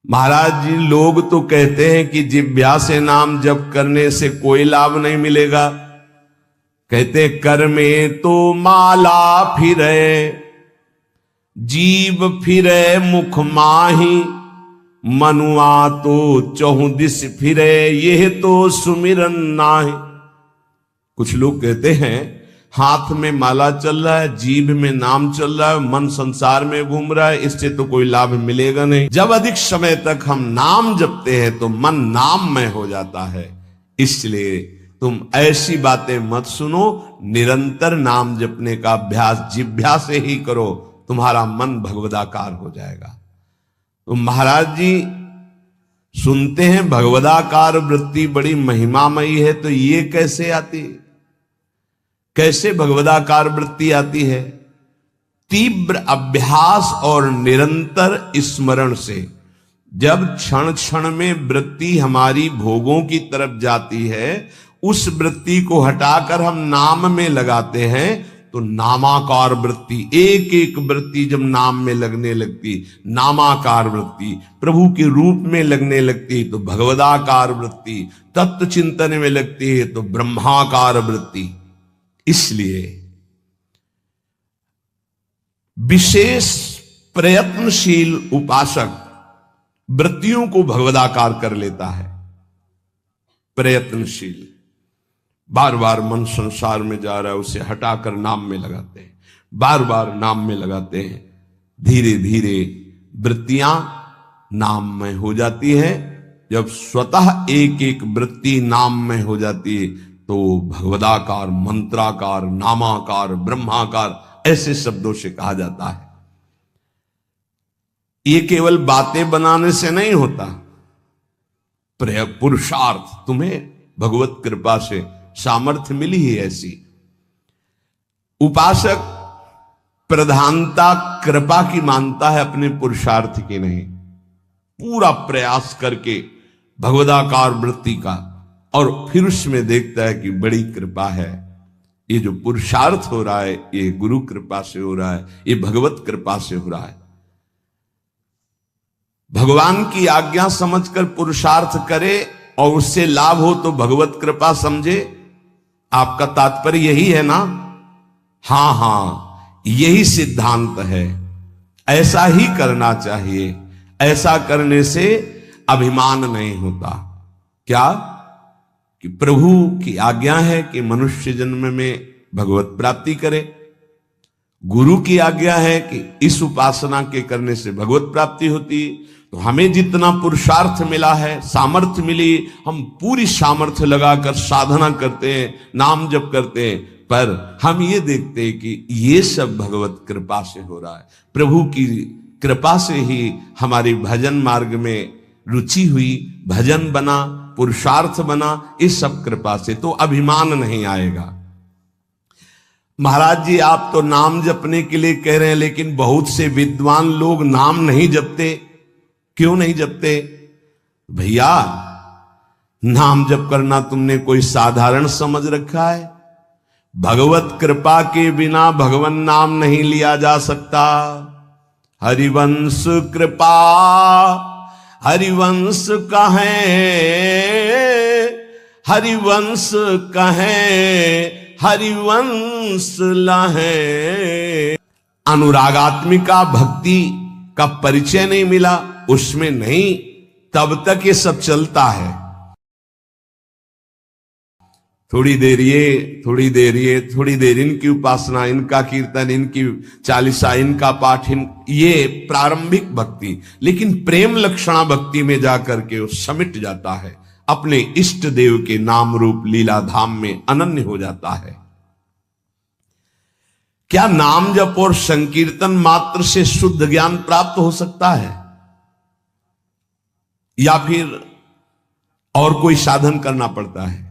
महाराज जी, लोग तो कहते हैं कि जिह्वा से नाम जप करने से कोई लाभ नहीं मिलेगा। कहते कर में तो माला फिरे, जीव फिरे मुख माही, मनुआ तो चहुदिस फिरे, यह तो सुमिरन नाही। कुछ लोग कहते हैं हाथ में माला चल रहा है, जीभ में नाम चल रहा है, मन संसार में घूम रहा है, इससे तो कोई लाभ मिलेगा नहीं। जब अधिक समय तक हम नाम जपते हैं तो मन नाममय हो जाता है। इसलिए तुम ऐसी बातें मत सुनो, निरंतर नाम जपने का अभ्यास जिह्वा से ही करो, तुम्हारा मन भगवदाकार हो जाएगा। तो महाराज जी सुनते हैं भगवदाकार वृत्ति बड़ी महिमामयी है, तो ये कैसे आती, कैसे भगवदाकार वृत्ति आती है? तीव्र अभ्यास और निरंतर स्मरण से। जब क्षण क्षण में वृत्ति हमारी भोगों की तरफ जाती है, उस वृत्ति को हटाकर हम नाम में लगाते हैं तो नामाकार वृत्ति, एक एक वृत्ति जब नाम में लगने लगती, नामाकार वृत्ति प्रभु के रूप में लगने लगती तो भगवदाकार वृत्ति, तत्व चिंतन में लगती है तो ब्रह्माकार वृत्ति। इसलिए विशेष प्रयत्नशील उपासक वृत्तियों को भगवदाकार कर लेता है। प्रयत्नशील, बार बार मन संसार में जा रहा है, उसे हटाकर नाम में लगाते हैं, बार बार नाम में लगाते हैं, धीरे धीरे वृत्तियां नाम में हो जाती है। जब स्वतः एक एक वृत्ति नाम में हो जाती है तो भगवदाकार, मंत्राकार, नामाकार, ब्रह्माकार ऐसे शब्दों से कहा जाता है। ये केवल बातें बनाने से नहीं होता, पुरुषार्थ, तुम्हें भगवत कृपा से सामर्थ्य मिली ही ऐसी। उपासक प्रधानता कृपा की मानता है, अपने पुरुषार्थ की नहीं। पूरा प्रयास करके भगवदाकार वृत्ति का, और फिर उसमें देखता है कि बड़ी कृपा है, ये जो पुरुषार्थ हो रहा है ये गुरु कृपा से हो रहा है, ये भगवत कृपा से हो रहा है। भगवान की आज्ञा समझकर पुरुषार्थ करे और उससे लाभ हो तो भगवत कृपा समझे। आपका तात्पर्य यही है ना? हां हां, यही सिद्धांत है। ऐसा ही करना चाहिए। ऐसा करने से अभिमान नहीं होता। क्या कि प्रभु की आज्ञा है कि मनुष्य जन्म में भगवत प्राप्ति करे, गुरु की आज्ञा है कि इस उपासना के करने से भगवत प्राप्ति होती। तो हमें जितना पुरुषार्थ मिला है, सामर्थ्य मिली, हम पूरी सामर्थ्य लगाकर साधना करते हैं, नाम जप करते हैं, पर हम ये देखते हैं कि ये सब भगवत कृपा से हो रहा है। प्रभु की कृपा से ही हमारी भजन मार्ग में रुचि हुई, भजन बना, पुरुषार्थ बना, इस सब कृपा से। तो अभिमान नहीं आएगा। महाराज जी, आप तो नाम जपने के लिए कह रहे हैं, लेकिन बहुत से विद्वान लोग नाम नहीं जपते। क्यों नहीं जपते? भैया, नाम जप करना तुमने कोई साधारण समझ रखा है? भगवत कृपा के बिना भगवान नाम नहीं लिया जा सकता। हरिवंश कृपा, हरिवंश कहें, हरिवंश कहें, हरिवंश लहें। अनुरागात्मिका भक्ति का परिचय नहीं मिला, उसमें नहीं, तब तक ये सब चलता है। थोड़ी देर ये, थोड़ी देर ये, थोड़ी देर इनकी उपासना, इनका कीर्तन, इनकी चालीसा, इनका पाठ, ये प्रारंभिक भक्ति। लेकिन प्रेम लक्षणा भक्ति में जाकर के वो समिट जाता है, अपने इष्ट देव के नाम रूप लीला धाम में अनन्य हो जाता है। क्या नाम जप और संकीर्तन मात्र से शुद्ध ज्ञान प्राप्त हो सकता है, या फिर और कोई साधन करना पड़ता है?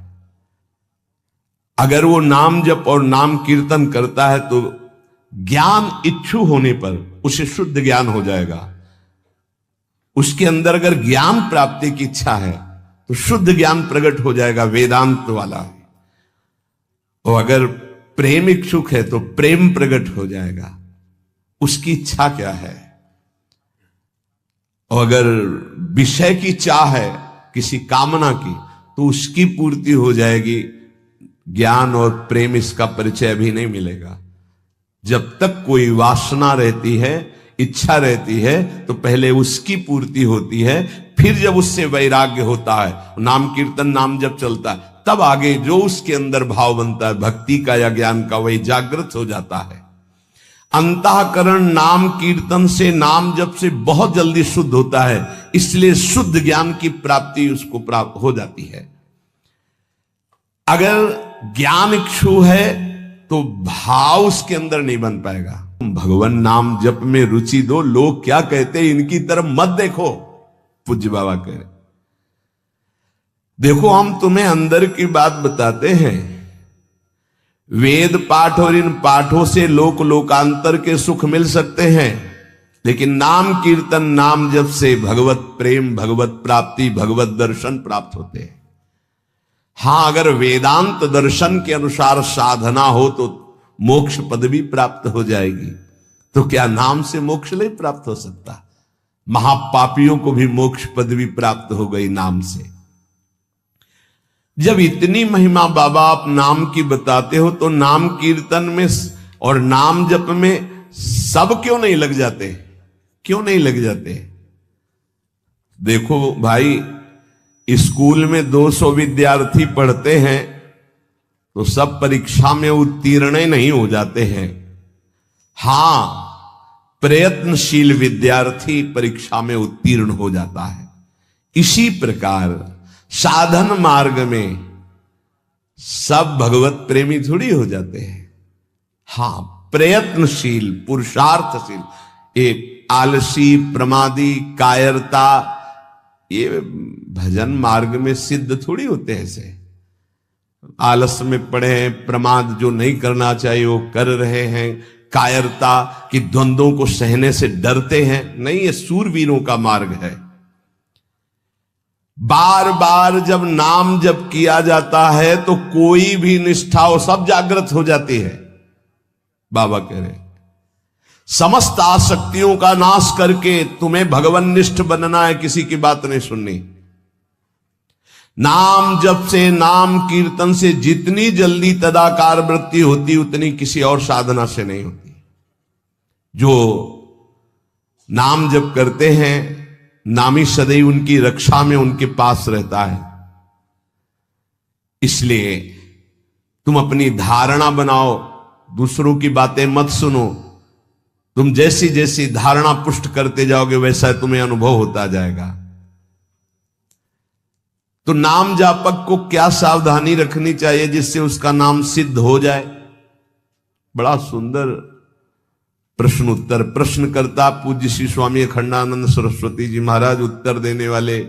अगर वो नाम जप और नाम कीर्तन करता है तो ज्ञान इच्छु होने पर उसे शुद्ध ज्ञान हो जाएगा। उसके अंदर अगर ज्ञान प्राप्ति की इच्छा है तो शुद्ध ज्ञान प्रकट हो जाएगा, वेदांत वाला। और अगर प्रेम इच्छुक है तो प्रेम प्रकट हो जाएगा। उसकी इच्छा क्या है? और अगर विषय की चाह है किसी कामना की तो उसकी पूर्ति हो जाएगी। ज्ञान और प्रेम इसका परिचय अभी नहीं मिलेगा। जब तक कोई वासना रहती है, इच्छा रहती है, तो पहले उसकी पूर्ति होती है। फिर जब उससे वैराग्य होता है, नाम कीर्तन नाम जब चलता है, तब आगे जो उसके अंदर भाव बनता है भक्ति का या ज्ञान का, वही जागृत हो जाता है। अंतःकरण नाम कीर्तन से, नाम जप से बहुत जल्दी शुद्ध होता है, इसलिए शुद्ध ज्ञान की प्राप्ति उसको प्राप्त हो जाती है। अगर ज्ञान इच्छु है तो भाव उसके अंदर नहीं बन पाएगा। भगवान नाम जप में रुचि दो, लोग क्या कहते हैं इनकी तरफ मत देखो। पूज्य बाबा कह रहे, देखो हम तुम्हें अंदर की बात बताते हैं। वेद पाठ और इन पाठों से लोक लोकांतर के सुख मिल सकते हैं, लेकिन नाम कीर्तन नाम जप से भगवत प्रेम, भगवत प्राप्ति, भगवत दर्शन प्राप्त होते हैं। हां, अगर वेदांत दर्शन के अनुसार साधना हो तो मोक्ष पदवी प्राप्त हो जाएगी। तो क्या नाम से मोक्ष नहीं प्राप्त हो सकता? महापापियों को भी मोक्ष पदवी प्राप्त हो गई नाम से। जब इतनी महिमा बाबा आप नाम की बताते हो, तो नाम कीर्तन में और नाम जप में सब क्यों नहीं लग जाते? क्यों नहीं लग जाते? देखो भाई, स्कूल में 200 विद्यार्थी पढ़ते हैं तो सब परीक्षा में उत्तीर्ण नहीं हो जाते हैं। हां, प्रयत्नशील विद्यार्थी परीक्षा में उत्तीर्ण हो जाता है। इसी प्रकार साधन मार्ग में सब भगवत प्रेमी थोड़ी हो जाते हैं। हां, प्रयत्नशील, पुरुषार्थशील। एक आलसी, प्रमादी, कायरता, ये भजन मार्ग में सिद्ध थोड़ी होते हैं। ऐसे आलस में पड़े हैं, प्रमाद जो नहीं करना चाहिए वो कर रहे हैं, कायरता की द्वंद्वों को सहने से डरते हैं। नहीं, ये सूरवीरों का मार्ग है। बार बार जब नाम जब किया जाता है तो कोई भी निष्ठा हो सब जागृत हो जाती है। बाबा कह रहे, समस्त आसक्तियों का नाश करके तुम्हें भगवान निष्ठ बनना है, किसी की बात नहीं सुननी। नाम जप से, नाम कीर्तन से जितनी जल्दी तदाकार वृत्ति होती उतनी किसी और साधना से नहीं होती। जो नाम जप करते हैं, नामी सदैव उनकी रक्षा में उनके पास रहता है। इसलिए तुम अपनी धारणा बनाओ, दूसरों की बातें मत सुनो। तुम जैसी जैसी धारणा पुष्ट करते जाओगे वैसा तुम्हें अनुभव होता जाएगा। तो नाम जापक को क्या सावधानी रखनी चाहिए जिससे उसका नाम सिद्ध हो जाए? बड़ा सुंदर प्रश्न उत्तर प्रश्न करता पूज्य श्री स्वामी अखंडानंद सरस्वती जी महाराज, उत्तर देने वाले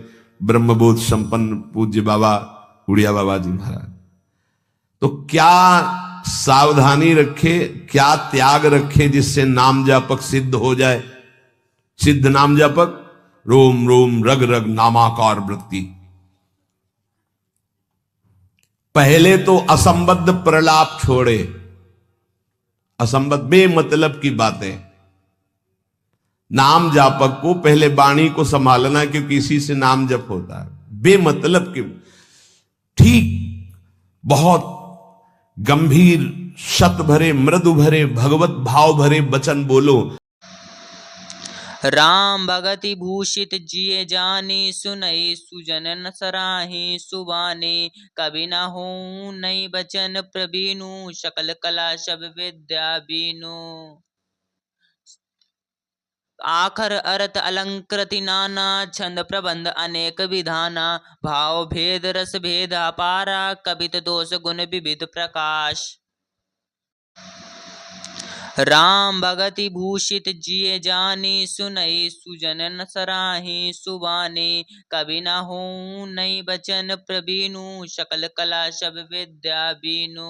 ब्रह्मबोध संपन्न पूज्य बाबा उड़िया बाबा जी महाराज। तो क्या सावधानी रखे, क्या त्याग रखे जिससे नाम जापक सिद्ध हो जाए? सिद्ध नाम जापक रोम रोम रग रग नामाकार वृत्ति। पहले तो असंबद्ध प्रलाप छोड़े, असंबद्ध बेमतलब की बातें। नाम जापक को पहले वाणी को संभालना, क्योंकि इसी से नाम जप होता है। बेमतलब की, ठीक बहुत गंभीर, शत भरे, मृदु भरे, भगवत भाव भरे वचन बोलो। राम भगति भूषित जिये जानी, सुनई सुजन न सराही सुबानी। कभी न हो नई बचन प्रवीणु, सकल कला सब विद्या बीनु। आखर अर्थ अलंकृति नाना, छंद प्रबंध अनेक विधाना। भाव भेद रस भेद अपारा, कवित दोष गुण विविध प्रकाश। राम भगति भूषित जिये जानी, सुनई सुजन न सराही सुबानी। कभी न हो नई बचन प्रवीणु, सकल कला सब विद्या बीनु।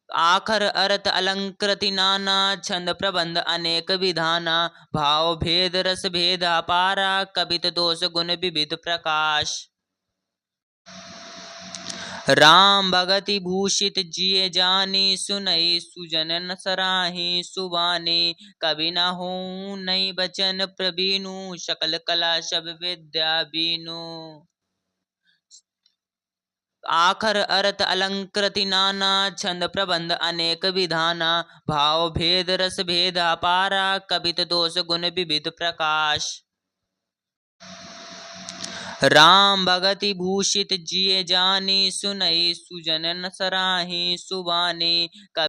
आखर अर्थ अलंकृति नाना, छंद प्रबंध अनेक विधाना। भाव भेद रस भेद अपारा, कवित दोष गुण विविध प्रकाश। राम भगति भूषित जिये जानी, सुनई सुजन न सराही सुबानी। कभी न हो नई बचन प्रवीणु, सकल कला सब विद्या बीनु। आखर अर्थ अलंकृति नाना, छंद प्रबंध अनेक विधाना। भाव भेद रस भेद अपारा, कवित दोष गुण विविध प्रकाश। राम भगति भूषित जिये जानी, सुनई सुजन न सराही सुबानी।